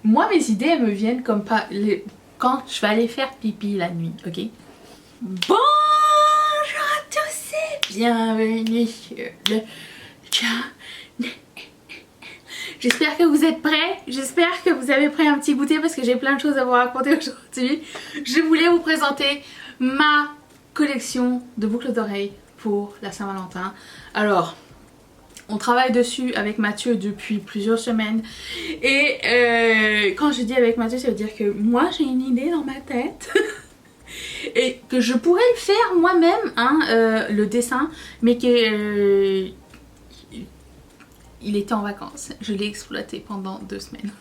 Moi, mes idées, elles me viennent comme pas quand je vais aller faire pipi la nuit, ok? Bonjour à tous et bienvenue sur le channel. J'espère que vous êtes prêts, j'espère que vous avez pris un petit goûter parce que j'ai plein de choses à vous raconter aujourd'hui. Je voulais vous présenter ma collection de boucles d'oreilles pour la Saint-Valentin. Alors, on travaille dessus avec Mathieu depuis plusieurs semaines et quand je dis avec Mathieu, ça veut dire que moi j'ai une idée dans ma tête et que je pourrais le faire moi-même, hein, le dessin, mais que il était en vacances. Je l'ai exploité pendant 2 semaines.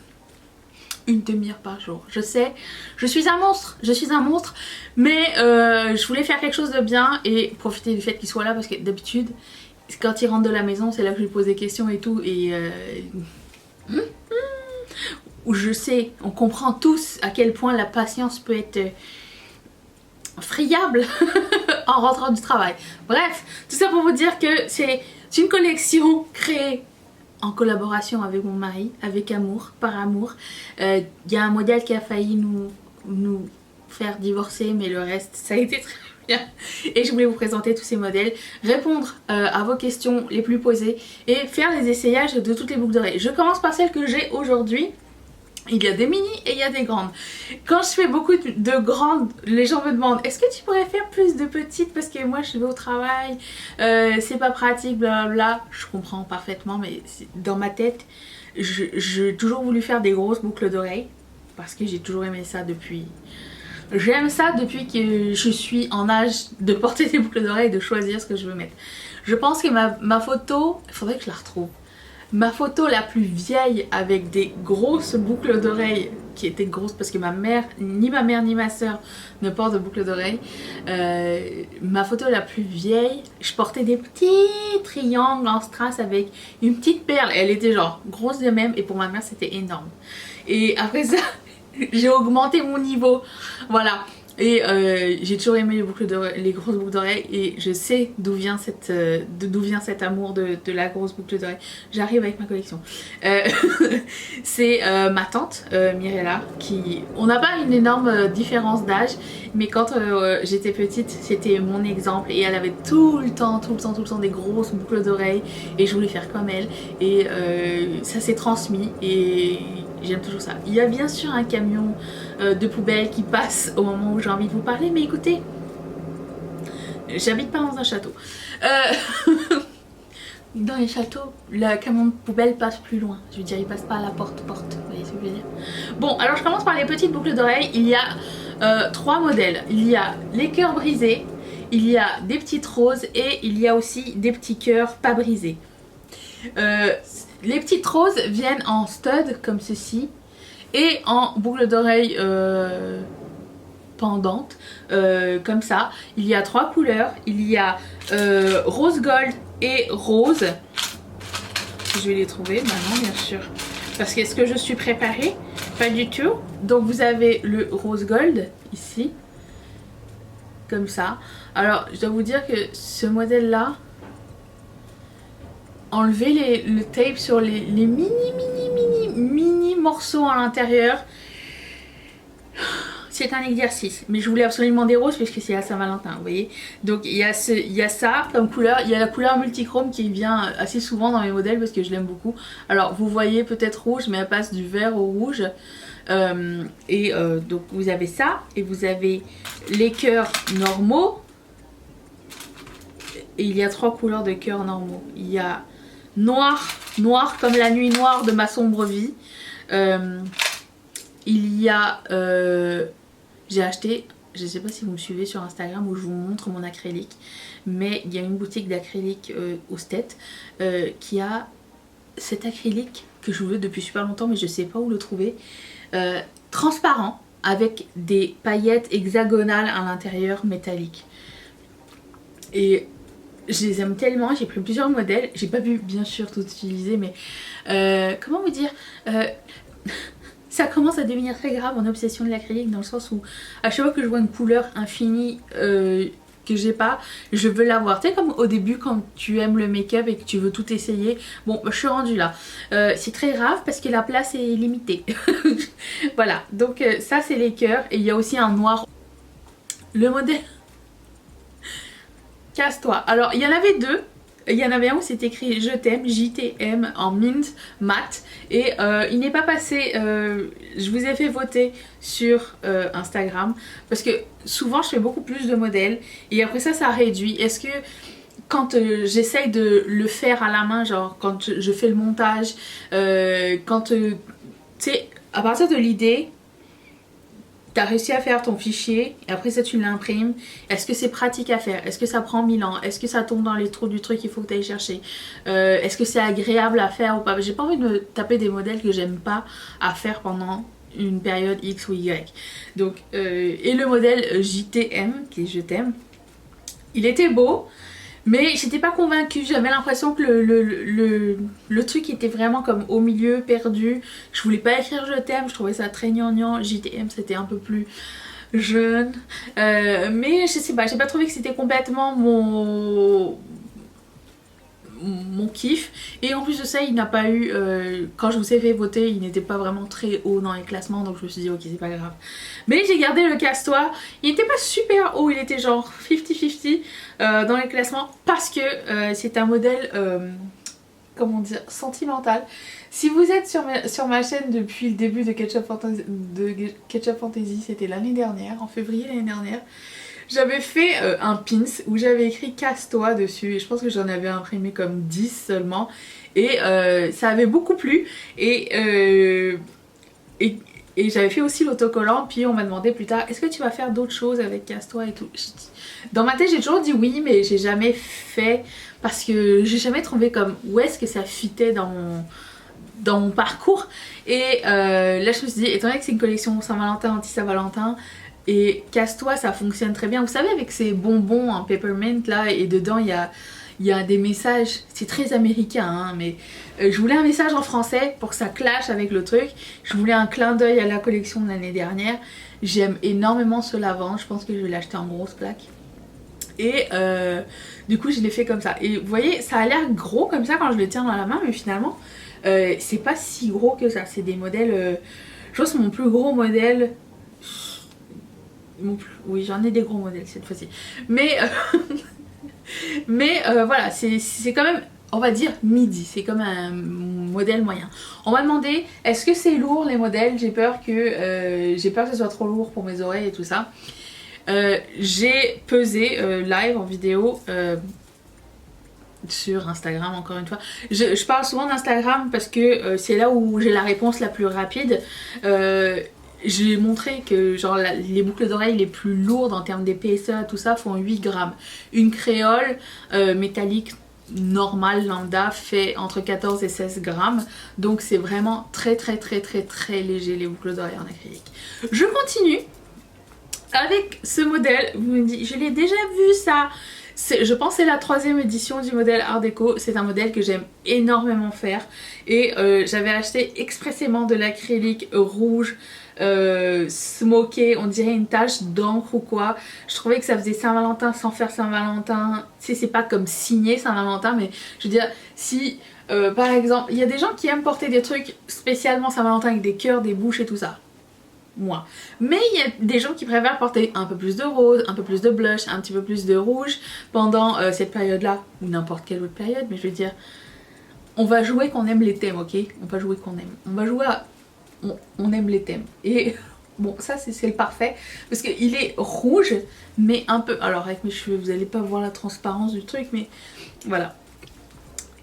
Une demi-heure par jour. Je sais, je suis un monstre, mais je voulais faire quelque chose de bien et profiter du fait qu'il soit là parce que d'habitude, quand il rentre de la maison, c'est là que je lui pose des questions et tout et où je sais, on comprend tous à quel point la patience peut être friable en rentrant du travail. Bref, tout ça pour vous dire que c'est une collection créée en collaboration avec mon mari, avec amour, par amour. Il y a un modèle qui a failli nous faire divorcer, mais le reste, ça a été très bien. Et je voulais vous présenter tous ces modèles, répondre à vos questions les plus posées et faire les essayages de toutes les boucles d'oreilles. Je commence par celle que j'ai aujourd'hui. Il y a des mini et il y a des grandes. Quand je fais beaucoup de grandes, les gens me demandent est-ce que tu pourrais faire plus de petites parce que moi je vais au travail, c'est pas pratique, blablabla. Je comprends parfaitement, mais dans ma tête, j'ai toujours voulu faire des grosses boucles d'oreilles parce que j'ai toujours aimé ça depuis... J'aime ça depuis que je suis en âge de porter des boucles d'oreilles et de choisir ce que je veux mettre. Je pense que ma photo, il faudrait que je la retrouve. Ma photo la plus vieille avec des grosses boucles d'oreilles, qui étaient grosses parce que ni ma soeur ne portent de boucles d'oreilles. Ma photo la plus vieille, je portais des petits triangles en strass avec une petite perle. Elle était genre grosse de même et pour ma mère c'était énorme. Et après ça, j'ai augmenté mon niveau. Voilà. Et j'ai toujours aimé les grosses boucles d'oreilles et je sais d'où vient cet amour de la grosse boucle d'oreille. J'arrive avec ma collection. C'est ma tante Mirella qui... On n'a pas une énorme différence d'âge, mais quand j'étais petite, c'était mon exemple et elle avait tout le temps des grosses boucles d'oreilles et je voulais faire comme elle et ça s'est transmis et j'aime toujours ça. Il y a bien sûr un camion de poubelle qui passe au moment où j'ai envie de vous parler, mais écoutez, j'habite pas dans un château. Dans les châteaux, le camion de poubelle passe plus loin. Je veux dire, il passe pas à la porte. Vous voyez ce que je veux dire? Bon, alors je commence par les petites boucles d'oreilles. Il y a 3 modèles. Il y a les cœurs brisés, il y a des petites roses et il y a aussi des petits cœurs pas brisés. Les petites roses viennent en stud comme ceci et en boucle d'oreille pendante comme ça. Il y a 3 couleurs. Il y a rose gold et rose. Je vais les trouver maintenant bien sûr. Parce que est-ce que je suis préparée? Pas du tout. Donc vous avez le rose gold ici. Comme ça. Alors je dois vous dire que ce modèle là, enlever le tape sur les mini morceaux à l'intérieur, c'est un exercice. Mais je voulais absolument des roses puisque c'est la Saint-Valentin, vous voyez. Donc il y a ça comme couleur. Il y a la couleur multichrome qui vient assez souvent dans mes modèles parce que je l'aime beaucoup. Alors vous voyez peut-être rouge, mais elle passe du vert au rouge. Donc vous avez ça et vous avez les cœurs normaux. Et il y a 3 couleurs de cœurs normaux. Il y a noir comme la nuit noire de ma sombre vie. Il y a... j'ai acheté, je ne sais pas si vous me suivez sur Instagram où je vous montre mon acrylique, mais il y a une boutique d'acrylique au Stet qui a cet acrylique que je veux depuis super longtemps mais je ne sais pas où le trouver. Transparent avec des paillettes hexagonales à l'intérieur métalliques. Et je les aime tellement, j'ai pris plusieurs modèles, j'ai pas pu bien sûr tout utiliser mais comment vous dire, ça commence à devenir très grave mon obsession de l'acrylique dans le sens où à chaque fois que je vois une couleur infinie que que j'ai pas, je veux l'avoir. Tu sais, comme au début quand tu aimes le make-up et que tu veux tout essayer. Bon, je suis rendue là. C'est très grave parce que la place est limitée. Voilà, donc ça c'est les cœurs. Et il y a aussi un noir. Le modèle... Casse-toi. Alors, il y en avait deux. Il y en avait un où c'était écrit je t'aime, JTM en mint mat et il n'est pas passé, je vous ai fait voter sur Instagram parce que souvent je fais beaucoup plus de modèles et après ça réduit. Est-ce que quand j'essaye de le faire à la main, genre quand je fais le montage, quand tu sais, à partir de l'idée, t'as réussi à faire ton fichier et après ça tu l'imprimes. Est-ce que c'est pratique à faire? Est-ce que ça prend 1000 ans? Est-ce que ça tombe dans les trous du truc qu'il faut que tu ailles chercher? Est-ce que c'est agréable à faire ou pas? J'ai pas envie de me taper des modèles que j'aime pas à faire pendant une période X ou Y. Donc, et le modèle JTM, qui est je t'aime, il était beau. Mais j'étais pas convaincue, j'avais l'impression que le truc était vraiment comme au milieu, perdu. Je voulais pas écrire je t'aime, je trouvais ça très gnangnan. JTM c'était un peu plus jeune. Mais je sais pas, j'ai pas trouvé que c'était complètement mon kiff. Et en plus de ça, il n'a pas eu, quand je vous ai fait voter, il n'était pas vraiment très haut dans les classements, donc je me suis dit ok, c'est pas grave. Mais j'ai gardé le casse-toi, il n'était pas super haut, il était genre 50-50 dans les classements parce que c'est un modèle, comment dire, sentimental. Si vous êtes sur ma chaîne depuis le début de Ketchup Fantasy, c'était l'année dernière, en février l'année dernière. J'avais fait un pins où j'avais écrit casse-toi dessus et je pense que j'en avais imprimé comme 10 seulement et ça avait beaucoup plu et j'avais fait aussi l'autocollant puis on m'a demandé plus tard est-ce que tu vas faire d'autres choses avec casse-toi et tout. Dans ma tête j'ai toujours dit oui mais j'ai jamais fait parce que j'ai jamais trouvé comme où est-ce que ça fitait dans mon parcours et là je me suis dit étant donné que c'est une collection Saint-Valentin, anti-Saint-Valentin et casse-toi ça fonctionne très bien. Vous savez avec ces bonbons en peppermint là et dedans il y a des messages, c'est très américain hein, mais je voulais un message en français pour que ça clash avec le truc. Je voulais un clin d'œil à la collection de l'année dernière. J'aime énormément ce lavande, je pense que je vais l'acheter en grosse plaque. Et du coup je l'ai fait comme ça. Et vous voyez ça a l'air gros comme ça quand je le tiens dans la main mais finalement c'est pas si gros que ça. C'est des modèles, je pense que mon plus gros modèle... Oui, j'en ai des gros modèles cette fois-ci. Mais, voilà, c'est quand même, on va dire, midi. C'est comme un modèle moyen. On m'a demandé, est-ce que c'est lourd les modèles? J'ai peur que ce soit trop lourd pour mes oreilles et tout ça. J'ai pesé live en vidéo sur Instagram encore une fois. Je parle souvent d'Instagram parce que c'est là où j'ai la réponse la plus rapide. J'ai montré que genre les boucles d'oreilles les plus lourdes en termes d'épaisseur tout ça font 8 grammes. Une créole métallique normale lambda fait entre 14 et 16 grammes. Donc c'est vraiment très léger les boucles d'oreilles en acrylique. Je continue avec ce modèle. Vous me dites, je l'ai déjà vu ça. Je pense que c'est la 3e édition du modèle Art Déco. C'est un modèle que j'aime énormément faire. Et j'avais acheté expressément de l'acrylique rouge smoké, on dirait une tache d'encre ou quoi. Je trouvais que ça faisait Saint-Valentin sans faire Saint-Valentin. Tu sais, c'est pas comme signer Saint-Valentin, mais je veux dire, si par exemple, il y a des gens qui aiment porter des trucs spécialement Saint-Valentin avec des cœurs, des bouches et tout ça. Moi. Mais il y a des gens qui préfèrent porter un peu plus de rose, un peu plus de blush, un petit peu plus de rouge pendant cette période-là, ou n'importe quelle autre période, mais je veux dire, on va jouer qu'on aime les thèmes, ok? On va jouer qu'on aime. On va jouer à... On aime les thèmes. Et bon, ça c'est le parfait, parce qu'il est rouge, mais un peu... Alors avec mes cheveux, vous allez pas voir la transparence du truc, mais voilà.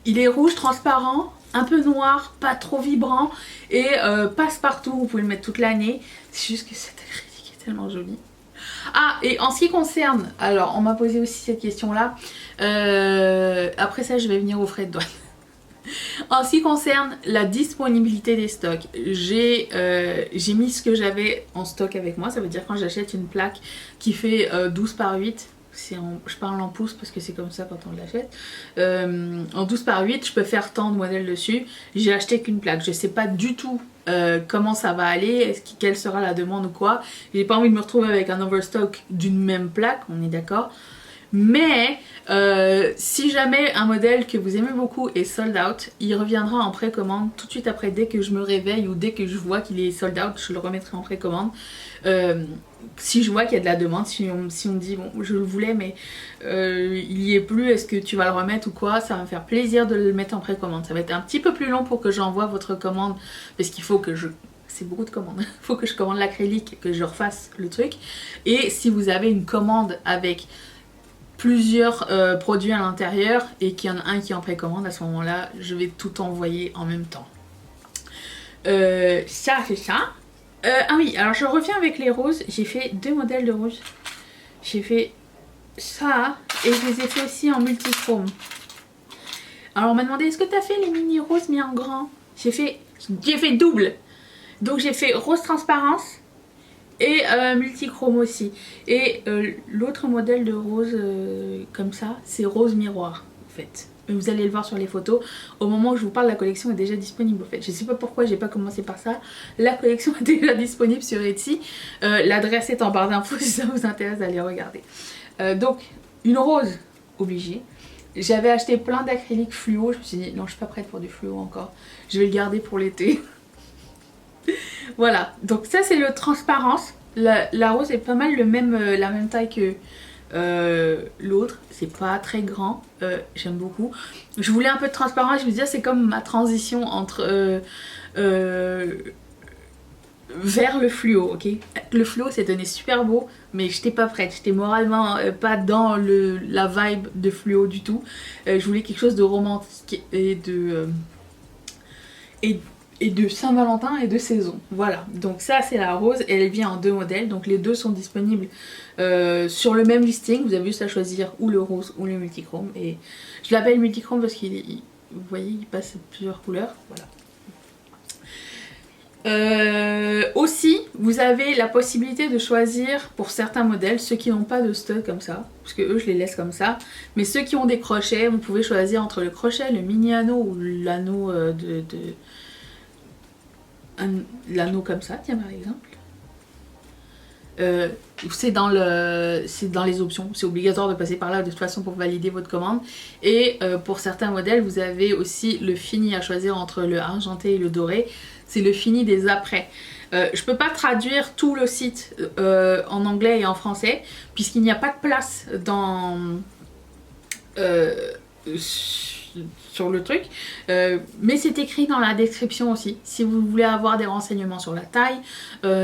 Il est rouge, transparent, un peu noir, pas trop vibrant et passe partout, vous pouvez le mettre toute l'année. C'est juste que cette acrylique est tellement jolie. Ah, et en ce qui concerne, alors on m'a posé aussi cette question là, après ça je vais venir aux frais de douane. En ce qui concerne la disponibilité des stocks, j'ai mis ce que j'avais en stock avec moi, ça veut dire quand j'achète une plaque qui fait 12 par 8, je parle en pouces parce que c'est comme ça quand on l'achète, en 12 par 8 je peux faire tant de modèles dessus. J'ai acheté qu'une plaque, je sais pas du tout comment ça va aller, quelle sera la demande ou quoi. J'ai pas envie de me retrouver avec un overstock d'une même plaque, on est d'accord. Mais si jamais un modèle que vous aimez beaucoup est sold out, il reviendra en précommande tout de suite après, dès que je me réveille ou dès que je vois qu'il est sold out, je le remettrai en précommande. Si je vois qu'il y a de la demande, si on me dit bon je le voulais mais il y est plus, est-ce que tu vas le remettre ou quoi, ça va me faire plaisir de le mettre en précommande. Ça va être un petit peu plus long pour que j'envoie votre commande parce qu'il faut que c'est beaucoup de commandes, il faut que je commande l'acrylique, que je refasse le truc. Et si vous avez une commande avec plusieurs produits à l'intérieur et qu'il y en a un qui est en précommande, à ce moment là je vais tout envoyer en même temps. Ça c'est ça. Ah oui, alors je reviens avec les roses. J'ai fait 2 modèles de roses. J'ai fait ça et je les ai fait aussi en multichrome. Alors on m'a demandé est-ce que tu as fait les mini roses mais en grand? J'ai fait double. Donc j'ai fait rose transparence et multichrome aussi. Et l'autre modèle de rose comme ça, c'est rose miroir en fait. Vous allez le voir sur les photos. Au moment où je vous parle, la collection est déjà disponible en fait. Je sais pas pourquoi j'ai pas commencé par ça. La collection est déjà disponible sur Etsy. L'adresse est en barre d'infos si ça vous intéresse d'aller regarder. Donc une rose obligée. J'avais acheté plein d'acrylique fluo. Je me suis dit non, je suis pas prête pour du fluo encore. Je vais le garder pour l'été. Voilà. Donc ça c'est le transparence. La rose est pas mal la même taille que l'autre, c'est pas très grand, j'aime beaucoup. Je voulais un peu de transparence, je me disais c'est comme ma transition entre vers le fluo, ok. Le fluo c'est donné super beau, mais j'étais pas prête, j'étais moralement pas dans la vibe de fluo du tout. Je voulais quelque chose de romantique et de Saint-Valentin et de saison. Voilà, donc ça c'est la rose, elle vient en 2 modèles, donc les deux sont disponibles sur le même listing. Vous avez juste à choisir ou le rose ou le multichrome, et je l'appelle multichrome parce qu'il vous voyez il passe plusieurs couleurs. Voilà. Aussi vous avez la possibilité de choisir pour certains modèles, ceux qui n'ont pas de stud comme ça, parce que eux je les laisse comme ça, mais ceux qui ont des crochets, vous pouvez choisir entre le crochet, le mini anneau ou l'anneau l'anneau comme ça, tiens par exemple. C'est dans les options, c'est obligatoire de passer par là de toute façon pour valider votre commande. Et pour certains modèles vous avez aussi le fini à choisir entre le argenté et le doré. C'est le fini des après. Je peux pas traduire tout le site en anglais et en français puisqu'il n'y a pas de place dans sur le truc, mais c'est écrit dans la description aussi si vous voulez avoir des renseignements sur la taille,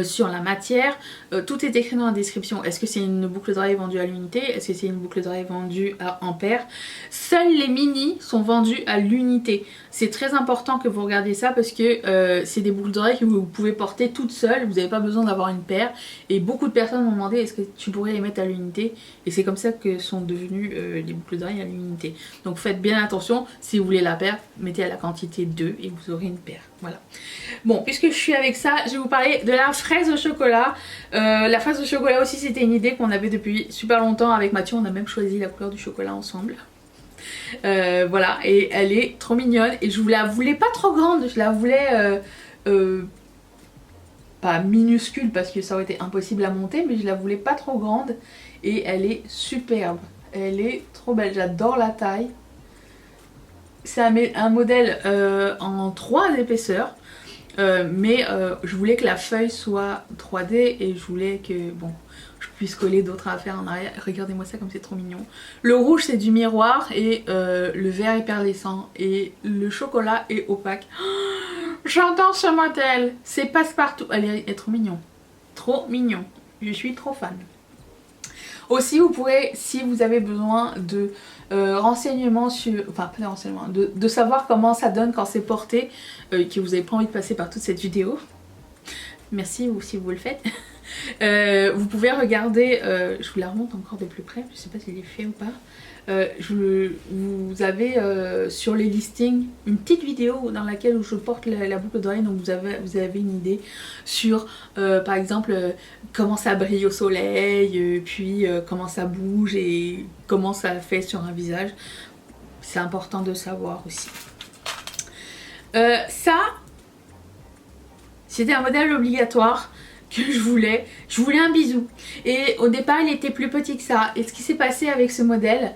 sur la matière, tout est écrit dans la description. Est-ce que c'est une boucle d'oreille vendue à l'unité, est-ce que c'est une boucle d'oreille vendue à ampère? Seuls les mini sont vendus à l'unité. C'est très important que vous regardiez ça parce que c'est des boucles d'oreilles que vous pouvez porter toutes seules, vous n'avez pas besoin d'avoir une paire, et beaucoup de personnes m'ont demandé est-ce que tu pourrais les mettre à l'unité, et c'est comme ça que sont devenues les boucles d'oreilles à l'unité. Donc faites bien attention, si vous voulez la paire, mettez à la quantité 2 et vous aurez une paire. Voilà. Bon, puisque je suis avec ça, je vais vous parler de la fraise au chocolat. La fraise au chocolat aussi, c'était une idée qu'on avait depuis super longtemps avec Mathieu, on a même choisi la couleur du chocolat ensemble. Voilà, et elle est trop mignonne, et je la voulais pas trop grande, je la voulais pas minuscule parce que ça aurait été impossible à monter, mais je la voulais pas trop grande, et elle est superbe, elle est trop belle, j'adore la taille. C'est un modèle en 3 épaisseurs, mais je voulais que la feuille soit 3D et je voulais que bon, je puisse coller d'autres affaires en arrière. Regardez-moi ça comme c'est trop mignon. Le rouge c'est du miroir et le vert est perlescent et le chocolat est opaque. Oh, j'adore ce modèle, c'est passe-partout. Elle est trop mignon, trop mignon. Je suis trop fan. Aussi vous pourrez, si vous avez besoin de renseignements sur, enfin pas de renseignements, de savoir comment ça donne quand c'est porté, que vous n'avez pas envie de passer par toute cette vidéo, merci ou si vous le faites, vous pouvez regarder, je vous la remonte encore de plus près, je sais pas s'il est fait ou pas. Vous avez sur les listings une petite vidéo dans laquelle je porte la boucle d'oreille, donc vous avez une idée sur par exemple comment ça brille au soleil, puis comment ça bouge et comment ça fait sur un visage. C'est important de savoir aussi. Ça, c'était un modèle obligatoire que je voulais. Je voulais un bisou. Et au départ, il était plus petit que ça. Et ce qui s'est passé avec ce modèle,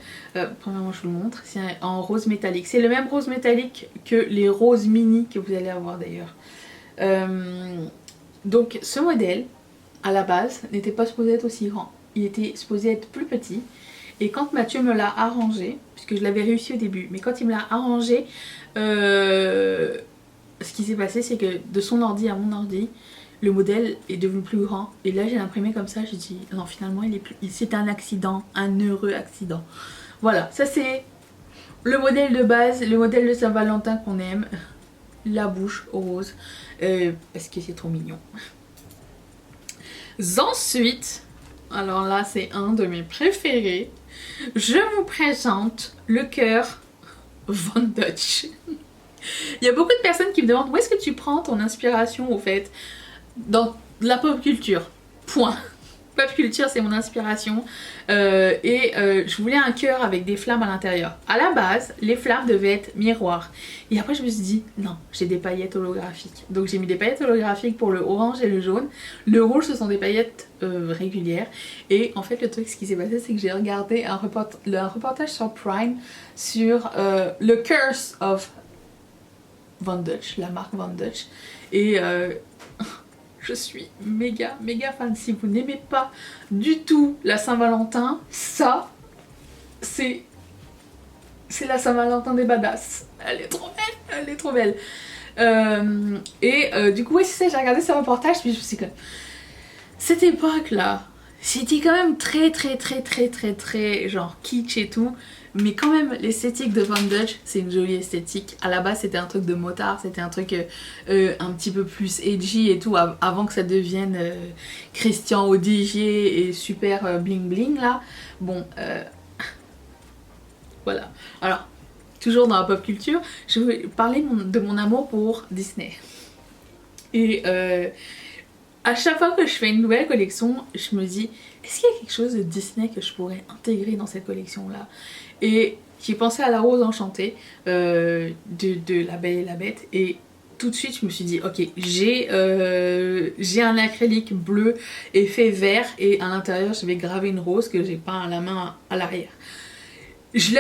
premièrement, je vous le montre, c'est en rose métallique. C'est le même rose métallique que les roses mini que vous allez avoir d'ailleurs. Donc, ce modèle, à la base, n'était pas supposé être aussi grand. Il était supposé être plus petit. Et quand Mathieu me l'a arrangé, puisque je l'avais réussi au début, mais quand il me l'a arrangé, ce qui s'est passé, c'est que de son ordi à mon ordi, le modèle est devenu plus grand. Et là, j'ai imprimé comme ça, j'ai dit non, finalement, c'est un accident, un heureux accident. Voilà, ça c'est le modèle de base, le modèle de Saint-Valentin qu'on aime. La bouche rose, parce que c'est trop mignon. Ensuite, alors là, c'est un de mes préférés. Je vous présente le cœur Von Dutch. Il y a beaucoup de personnes qui me demandent où est-ce que tu prends ton inspiration au fait dans la pop culture. Point. Pop culture, c'est mon inspiration. Je voulais un cœur avec des flammes à l'intérieur. À la base, les flammes devaient être miroirs. Et après, je me suis dit, non, j'ai des paillettes holographiques. Donc j'ai mis des paillettes holographiques pour le orange et le jaune. Le rouge, ce sont des paillettes régulières. Et en fait, le truc, ce qui s'est passé, c'est que j'ai regardé un reportage sur Prime sur le Curse of Von Dutch, la marque Von Dutch. Et je suis méga fan. Si vous n'aimez pas du tout la Saint-Valentin, ça, c'est la Saint-Valentin des badass. Elle est trop belle, elle est trop belle. Du coup, oui, c'est ça, j'ai regardé ce reportage, puis je me suis dit que cette époque-là, c'était quand même très genre kitsch et tout. Mais quand même, l'esthétique de Von Dutch, c'est une jolie esthétique. À la base, c'était un truc de motard, c'était un truc un petit peu plus edgy et tout, avant que ça devienne Christian Audigier et super bling bling là. Bon, voilà. Alors, toujours dans la pop culture, je vais parler de mon amour pour Disney. Et à chaque fois que je fais une nouvelle collection, je me dis, est-ce qu'il y a quelque chose de Disney que je pourrais intégrer dans cette collection-là? Et j'ai pensé à la rose enchantée de La Belle et la Bête. Et tout de suite, je me suis dit, ok, j'ai un acrylique bleu effet vert. Et à l'intérieur, je vais graver une rose que j'ai peint à la main à l'arrière. Je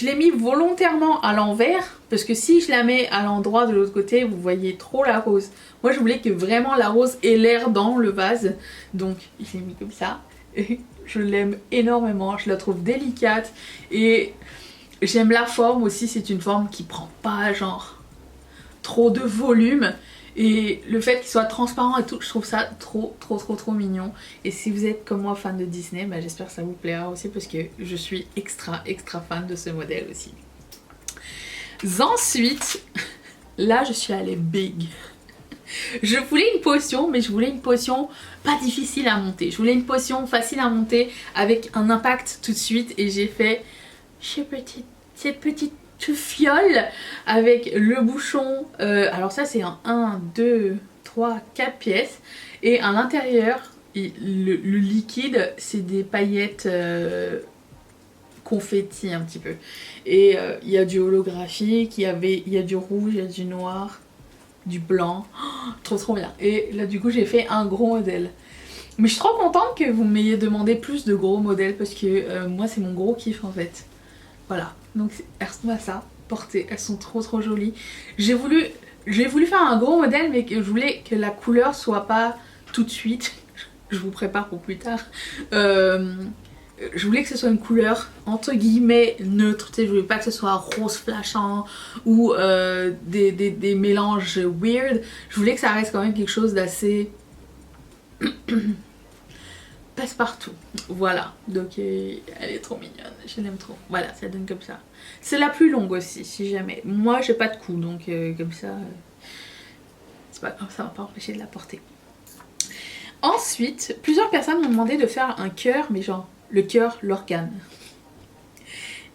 l'ai mis volontairement à l'envers, parce que si je la mets à l'endroit de l'autre côté, vous voyez trop la rose. Moi, je voulais que vraiment la rose ait l'air dans le vase. Donc, je l'ai mis comme ça. Et je l'aime énormément, je la trouve délicate. Et j'aime la forme aussi, c'est une forme qui prend pas genre trop de volume. Et le fait qu'il soit transparent et tout, je trouve ça trop mignon. Et si vous êtes comme moi fan de Disney, bah, j'espère que ça vous plaira aussi parce que je suis extra fan de ce modèle aussi. Ensuite, là je suis allée big. Je voulais une potion, mais je voulais une potion pas difficile à monter. Je voulais une potion facile à monter avec un impact tout de suite. Et j'ai fait cette petite fiole avec le bouchon. Alors ça c'est un 1, 2, 3, 4 pièces. Et à l'intérieur, le liquide, c'est des paillettes confetti un petit peu. Et il y a du holographique, il y a du rouge, il y a du noir, du blanc. Oh, trop bien. Et là du coup j'ai fait un gros modèle. Mais je suis trop contente que vous m'ayez demandé plus de gros modèles parce que moi c'est mon gros kiff en fait. Voilà, donc elles ressemblent à ça, portées, elles sont trop jolies. J'ai voulu faire un gros modèle mais que je voulais que la couleur soit pas tout de suite. Je vous prépare pour plus tard. Je voulais que ce soit une couleur entre guillemets neutre, tu sais, je voulais pas que ce soit rose flashant ou des mélanges weird. Je voulais que ça reste quand même quelque chose d'assez passe-partout. Voilà, donc elle est trop mignonne, je l'aime trop. Voilà, ça donne comme ça. C'est la plus longue aussi, si jamais. Moi j'ai pas de cou, donc comme ça, c'est pas grave, ça va pas empêcher de la porter. Ensuite, plusieurs personnes m'ont demandé de faire un cœur, mais genre le cœur, l'organe.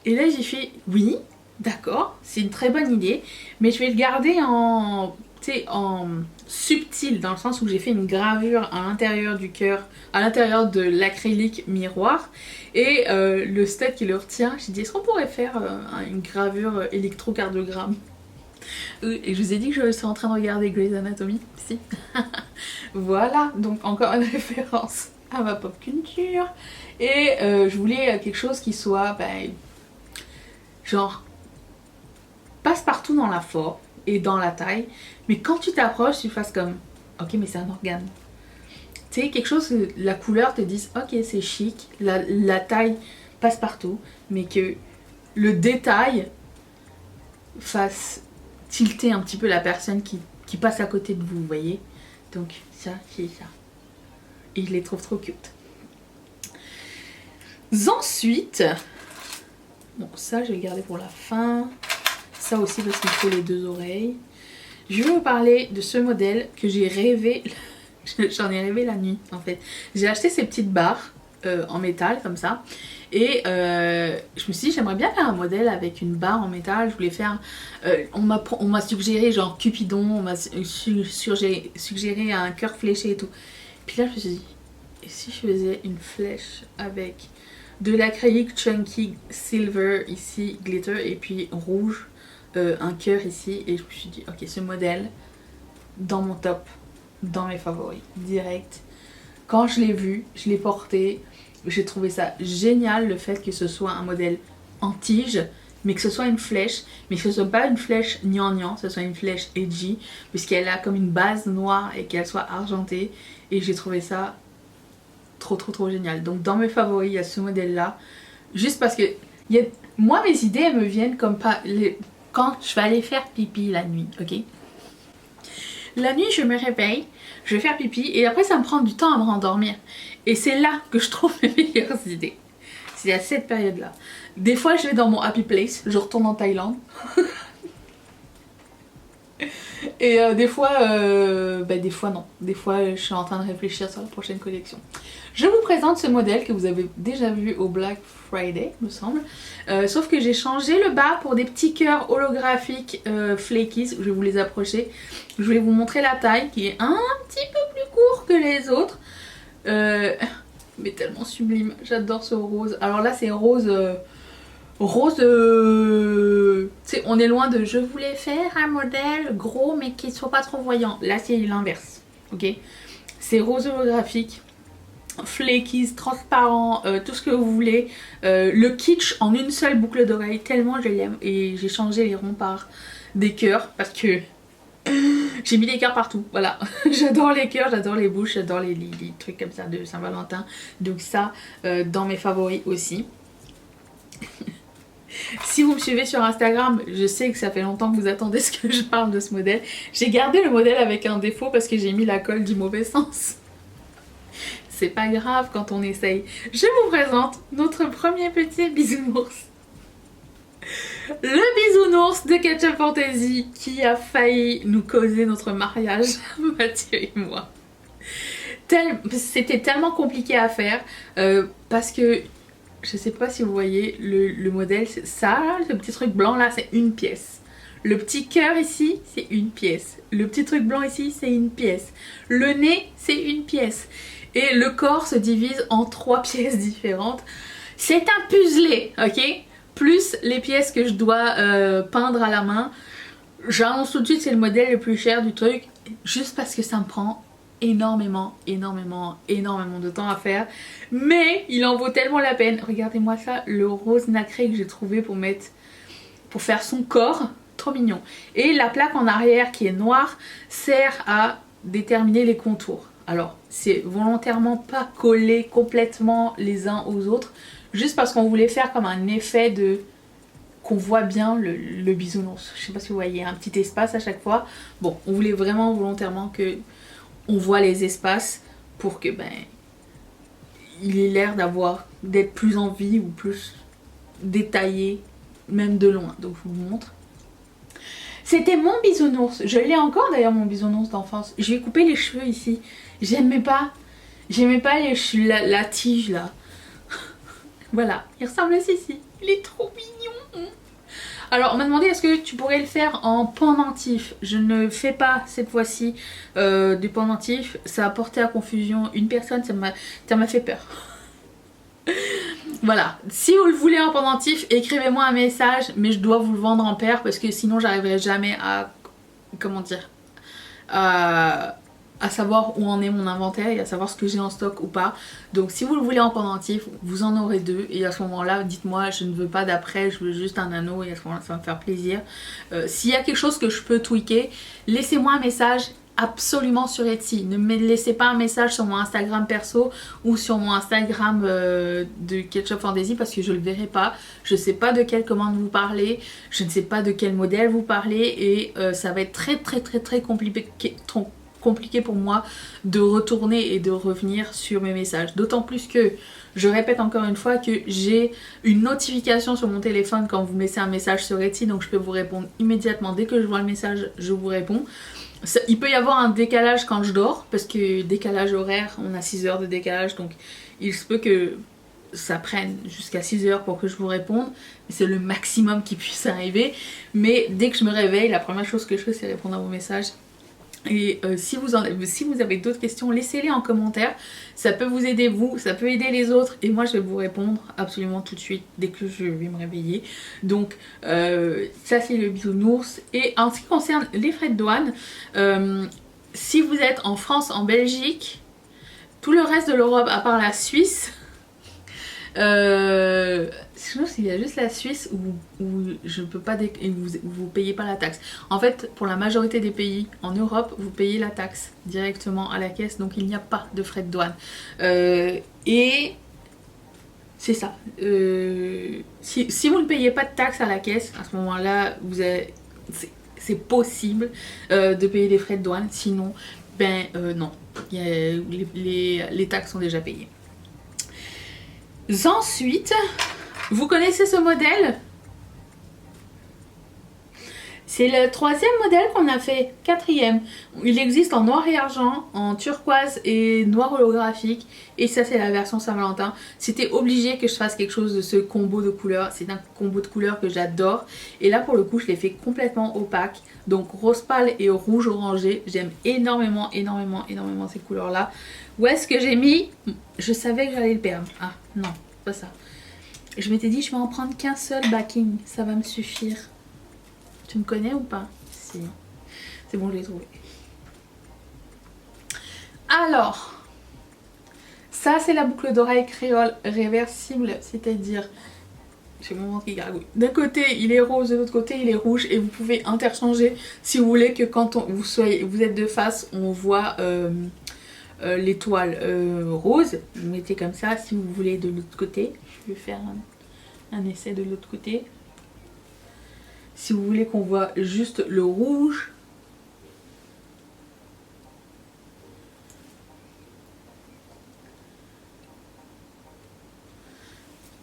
Et là j'ai fait oui, d'accord, c'est une très bonne idée, mais je vais le garder en subtil, dans le sens où j'ai fait une gravure à l'intérieur du cœur, à l'intérieur de l'acrylique miroir, et le stud qui le retient, j'ai dit est-ce qu'on pourrait faire une gravure électrocardiogramme Et je vous ai dit que je suis en train de regarder Grey's Anatomy. Si. Voilà, donc encore une référence à ma pop culture. Et je voulais quelque chose qui soit, genre, passe partout dans la forme et dans la taille. Mais quand tu t'approches, tu fasses comme, ok, mais c'est un organe. Tu sais, quelque chose que la couleur te dise, ok, c'est chic, la taille passe partout, mais que le détail fasse tilter un petit peu la personne qui passe à côté de vous, vous voyez. Donc ça, c'est ça. Et je les trouve trop cute. Ensuite, bon ça je vais le garder pour la fin. Ça aussi parce qu'il faut les deux oreilles. Je vais vous parler de ce modèle que j'ai rêvé. J'en ai rêvé la nuit en fait. J'ai acheté ces petites barres en métal comme ça. Et je me suis dit j'aimerais bien faire un modèle avec une barre en métal. Je voulais faire... on m'a suggéré genre Cupidon, on m'a suggéré un cœur fléché et tout. Puis là je me suis dit, et si je faisais une flèche avec de l'acrylique chunky silver ici, glitter, et puis rouge, un cœur ici. Et je me suis dit ok, ce modèle dans mon top, dans mes favoris, direct. Quand je l'ai vu, je l'ai porté. J'ai trouvé ça génial le fait que ce soit un modèle en tige, mais que ce soit une flèche, mais que ce soit pas une flèche gnangnan, ce soit une flèche edgy, puisqu'elle a comme une base noire et qu'elle soit argentée. Et j'ai trouvé ça trop génial. Donc dans mes favoris, il y a ce modèle là, juste parce que moi mes idées elles me viennent comme pas quand je vais aller faire pipi la nuit, ok? La nuit je me réveille, je vais faire pipi et après ça me prend du temps à me rendormir. Et c'est là que je trouve mes meilleures idées. C'est à cette période-là. Des fois, je vais dans mon happy place, je retourne en Thaïlande. Et des fois non. Des fois, je suis en train de réfléchir sur la prochaine collection. Je vous présente ce modèle que vous avez déjà vu au Black Friday, me semble. Sauf que j'ai changé le bas pour des petits cœurs holographiques flakies. Je vais vous les approcher. Je vais vous montrer la taille qui est un petit peu plus court que les autres. Mais tellement sublime, j'adore ce rose. Alors là c'est rose tu sais, on est loin de je voulais faire un modèle gros mais qui soit pas trop voyant. Là c'est l'inverse, ok? C'est rose holographique, flakies, transparent, tout ce que vous voulez. Le kitsch en une seule boucle d'oreille, tellement je l'aime. Et j'ai changé les ronds par des cœurs parce que j'ai mis des cœurs partout, voilà. J'adore les cœurs, j'adore les bouches, j'adore les trucs comme ça de Saint-Valentin. Donc ça, dans mes favoris aussi. Si vous me suivez sur Instagram, je sais que ça fait longtemps que vous attendez ce que je parle de ce modèle. J'ai gardé le modèle avec un défaut parce que j'ai mis la colle du mauvais sens. C'est pas grave quand on essaye. Je vous présente notre premier petit bisounours. Le bisounours de Ketchup Fantasy qui a failli nous causer notre mariage, Mathieu et moi. C'était tellement compliqué à faire parce que je sais pas si vous voyez le modèle, ça, le petit truc blanc là, c'est une pièce. Le petit cœur ici, c'est une pièce. Le petit truc blanc ici, c'est une pièce. Le nez, c'est une pièce. Et le corps se divise en 3 pièces différentes. C'est un puzzlé, ok? Plus les pièces que je dois peindre à la main. J'annonce tout de suite, c'est le modèle le plus cher du truc. Juste parce que ça me prend énormément de temps à faire. Mais il en vaut tellement la peine. Regardez-moi ça, le rose nacré que j'ai trouvé pour mettre, pour faire son corps. Trop mignon. Et la plaque en arrière qui est noire sert à déterminer les contours. Alors, c'est volontairement pas collé complètement les uns aux autres. Juste parce qu'on voulait faire comme un effet de... qu'on voit bien le bisounours. Je sais pas si vous voyez, un petit espace à chaque fois. Bon, on voulait vraiment volontairement que on voit les espaces pour que il ait l'air d'être plus en vie ou plus détaillé, même de loin. Donc je vous montre. C'était mon bisounours. Je l'ai encore d'ailleurs, mon bisounours d'enfance. Je lui ai coupé les cheveux ici. J'aimais pas la tige là. Voilà, il ressemble à Sissi. Il est trop mignon. Alors on m'a demandé est-ce que tu pourrais le faire en pendentif. Je ne fais pas cette fois-ci du pendentif. Ça a porté à confusion une personne, ça m'a fait peur. Voilà, si vous le voulez en pendentif, écrivez-moi un message, mais je dois vous le vendre en paire parce que sinon j'arriverai jamais à, comment dire, à savoir où en est mon inventaire et à savoir ce que j'ai en stock ou pas. Donc si vous le voulez en pendentif, vous en aurez 2 et à ce moment-là, dites-moi je ne veux pas d'après, je veux juste un anneau et à ce moment-là ça va me faire plaisir. S'il y a quelque chose que je peux tweaker, laissez-moi un message absolument sur Etsy. Ne me laissez pas un message sur mon Instagram perso ou sur mon Instagram de Ketchup Fantasy parce que je le verrai pas. Je sais pas de quelle commande vous parlez, je ne sais pas de quel modèle vous parlez et ça va être très compliqué pour moi de retourner et de revenir sur mes messages. D'autant plus que, je répète encore une fois, que j'ai une notification sur mon téléphone quand vous me laissez un message sur Etsy, donc je peux vous répondre immédiatement. Dès que je vois le message, je vous réponds. Il peut y avoir un décalage quand je dors, parce que décalage horaire, on a 6 heures de décalage, donc il se peut que ça prenne jusqu'à 6 heures pour que je vous réponde. C'est le maximum qui puisse arriver. Mais dès que je me réveille, la première chose que je fais, c'est répondre à vos messages. Et si vous avez d'autres questions, laissez-les en commentaire. Ça peut vous aider vous, ça peut aider les autres. Et moi je vais vous répondre absolument tout de suite dès que je vais me réveiller. Donc ça c'est le bisounours. Et en ce qui concerne les frais de douane, si vous êtes en France, en Belgique, tout le reste de l'Europe à part la Suisse, je pense qu'il y a juste la Suisse où je peux pas vous payez pas la taxe. En fait, pour la majorité des pays en Europe, vous payez la taxe directement à la caisse, donc il n'y a pas de frais de douane. Et c'est ça. Si vous ne payez pas de taxe à la caisse, à ce moment-là, c'est possible de payer des frais de douane. Sinon, ben non, les taxes sont déjà payées. Ensuite, vous connaissez ce modèle? C'est le 3e modèle qu'on a fait, 4e. Il existe en noir et argent, en turquoise et noir holographique. Et ça c'est la version Saint-Valentin. C'était obligé que je fasse quelque chose de ce combo de couleurs. C'est un combo de couleurs que j'adore. Et là pour le coup je l'ai fait complètement opaque. Donc rose pâle et rouge orangé. J'aime énormément ces couleurs là. Où est-ce que j'ai mis? Je savais que j'allais le perdre. Ah non, pas ça. Je m'étais dit je vais en prendre qu'un seul backing. Ça va me suffire. Tu me connais ou pas? Si. C'est bon, je l'ai trouvé. Alors, ça c'est la boucle d'oreille créole réversible, c'est-à-dire, j'ai mon ventre qui gargouille. D'un côté il est rose, de l'autre côté il est rouge et vous pouvez interchanger si vous voulez que quand vous êtes de face, on voit l'étoile rose. Vous mettez comme ça. Si vous voulez de l'autre côté, je vais faire un essai de l'autre côté. Si vous voulez qu'on voit juste le rouge,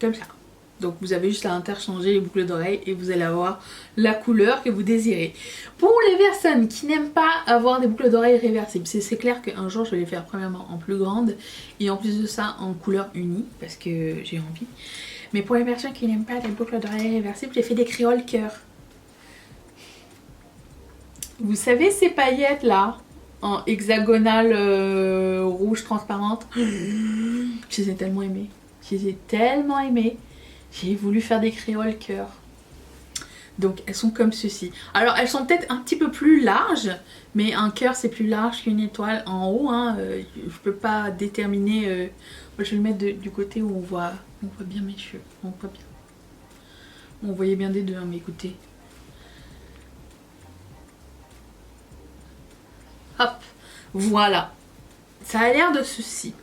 comme ça. Donc vous avez juste à interchanger les boucles d'oreilles et vous allez avoir la couleur que vous désirez. Pour les personnes qui n'aiment pas avoir des boucles d'oreilles réversibles, c'est clair qu'un jour je vais les faire premièrement en plus grande et en plus de ça en couleur unie parce que j'ai envie. Mais pour les personnes qui n'aiment pas les boucles d'oreilles réversibles, j'ai fait des créoles cœur. Vous savez ces paillettes là, en hexagonale rouge transparente, je les ai tellement aimées. Je les ai tellement aimées. J'ai voulu faire des créoles cœur. Donc elles sont comme ceci. Alors elles sont peut-être un petit peu plus larges, mais un cœur c'est plus large qu'une étoile en haut. Hein, je peux pas déterminer. Moi je vais le mettre du côté où on voit bien mes cheveux. On voit bien. On voyait bien des deux, hein, mais écoutez. Hop, voilà. Ça a l'air de ceci.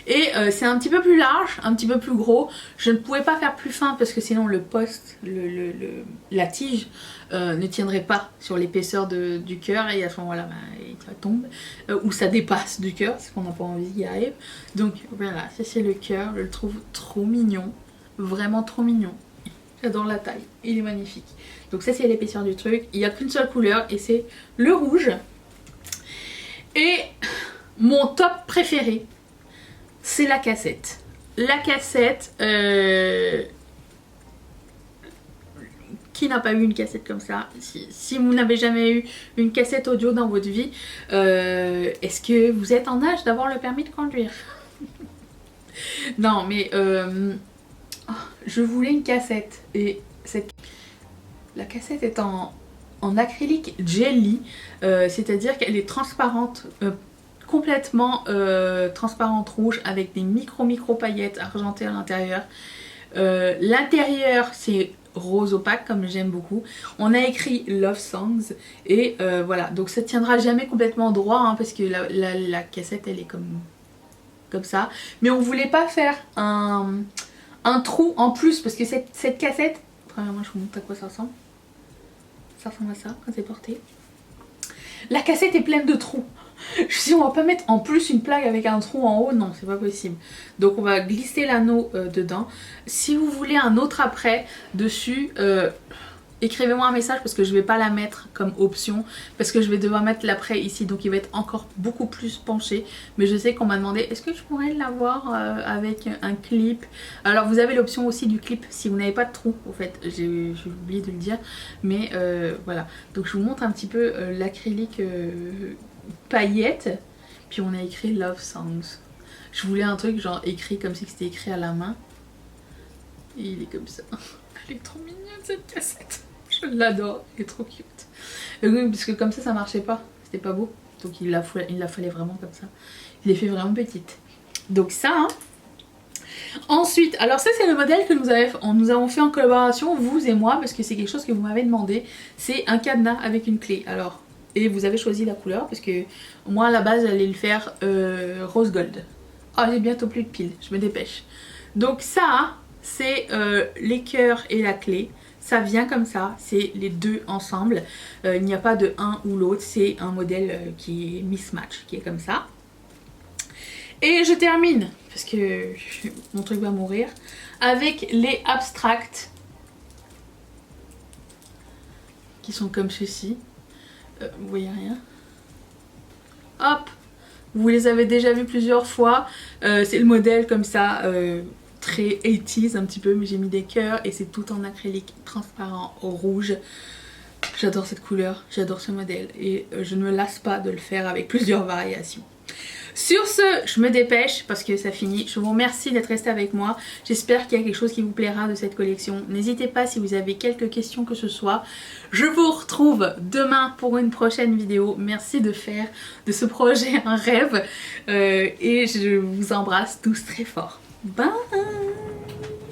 Et c'est un petit peu plus large, un petit peu plus gros. Je ne pouvais pas faire plus fin parce que sinon le poste, la tige ne tiendrait pas sur l'épaisseur du cœur et à ce moment-là, bah, ça tombe. Ou ça dépasse du cœur, c'est qu'on n'a pas envie qu'il arrive. Donc voilà, ça c'est le cœur. Je le trouve trop mignon, vraiment trop mignon. J'adore la taille, il est magnifique. Donc ça c'est l'épaisseur du truc. Il n'y a qu'une seule couleur et c'est le rouge. Et mon top préféré, c'est la cassette. La cassette, qui n'a pas eu une cassette comme ça? Si vous n'avez jamais eu une cassette audio dans votre vie, est-ce que vous êtes en âge d'avoir le permis de conduire? Non, mais je voulais une cassette et la cassette est en acrylique jelly, c'est-à-dire qu'elle est transparente, complètement transparente rouge avec des micro paillettes argentées à l'intérieur. L'intérieur c'est rose opaque comme j'aime beaucoup. On a écrit Love Songs et voilà, donc ça tiendra jamais complètement droit hein, parce que la cassette elle est comme ça. Mais on voulait pas faire un trou en plus parce que cette cassette, premièrement je vous montre à quoi ça ressemble. Ça ressemble à ça quand c'est porté. La cassette est pleine de trous. Je me suis dit, on va pas mettre en plus une plaque avec un trou en haut, non c'est pas possible. Donc on va glisser l'anneau dedans. Si vous voulez un autre après dessus, écrivez-moi un message parce que je vais pas la mettre comme option parce que je vais devoir mettre l'après ici donc il va être encore beaucoup plus penché. Mais je sais qu'on m'a demandé est-ce que je pourrais l'avoir avec un clip. Alors vous avez l'option aussi du clip si vous n'avez pas de trou au fait, j'ai oublié de le dire. Mais voilà, donc je vous montre un petit peu l'acrylique paillettes. Puis on a écrit Love Songs. Je voulais un truc genre écrit comme si c'était écrit à la main. Et il est comme ça. Elle est trop mignonne cette cassette. Je l'adore, elle est trop cute. Et oui, parce que comme ça marchait pas, c'était pas beau. Donc il la fallait vraiment comme ça. Il les fait vraiment petite. Donc ça, hein. Ensuite, alors ça c'est le modèle que nous avons fait en collaboration, vous et moi, parce que c'est quelque chose que vous m'avez demandé. C'est un cadenas avec une clé. Alors, et vous avez choisi la couleur, parce que moi à la base j'allais le faire rose gold. Oh j'ai bientôt plus de piles, je me dépêche. Donc ça, c'est les cœurs et la clé. Ça vient comme ça, c'est les deux ensemble. Il n'y a pas de un ou l'autre, c'est un modèle qui est mismatch, qui est comme ça. Et je termine, parce que mon truc va mourir, avec les abstracts. Qui sont comme ceci. Vous voyez rien. Hop! Vous les avez déjà vus plusieurs fois. C'est le modèle comme ça. Très 80s un petit peu, mais j'ai mis des cœurs et c'est tout en acrylique transparent au rouge. J'adore cette couleur, j'adore ce modèle et je ne me lasse pas de le faire avec plusieurs variations. Sur ce, je me dépêche parce que ça finit. Je vous remercie d'être resté avec moi. J'espère qu'il y a quelque chose qui vous plaira de cette collection. N'hésitez pas si vous avez quelques questions que ce soit. Je vous retrouve demain pour une prochaine vidéo. Merci de faire de ce projet un rêve et je vous embrasse tous très fort. Bye!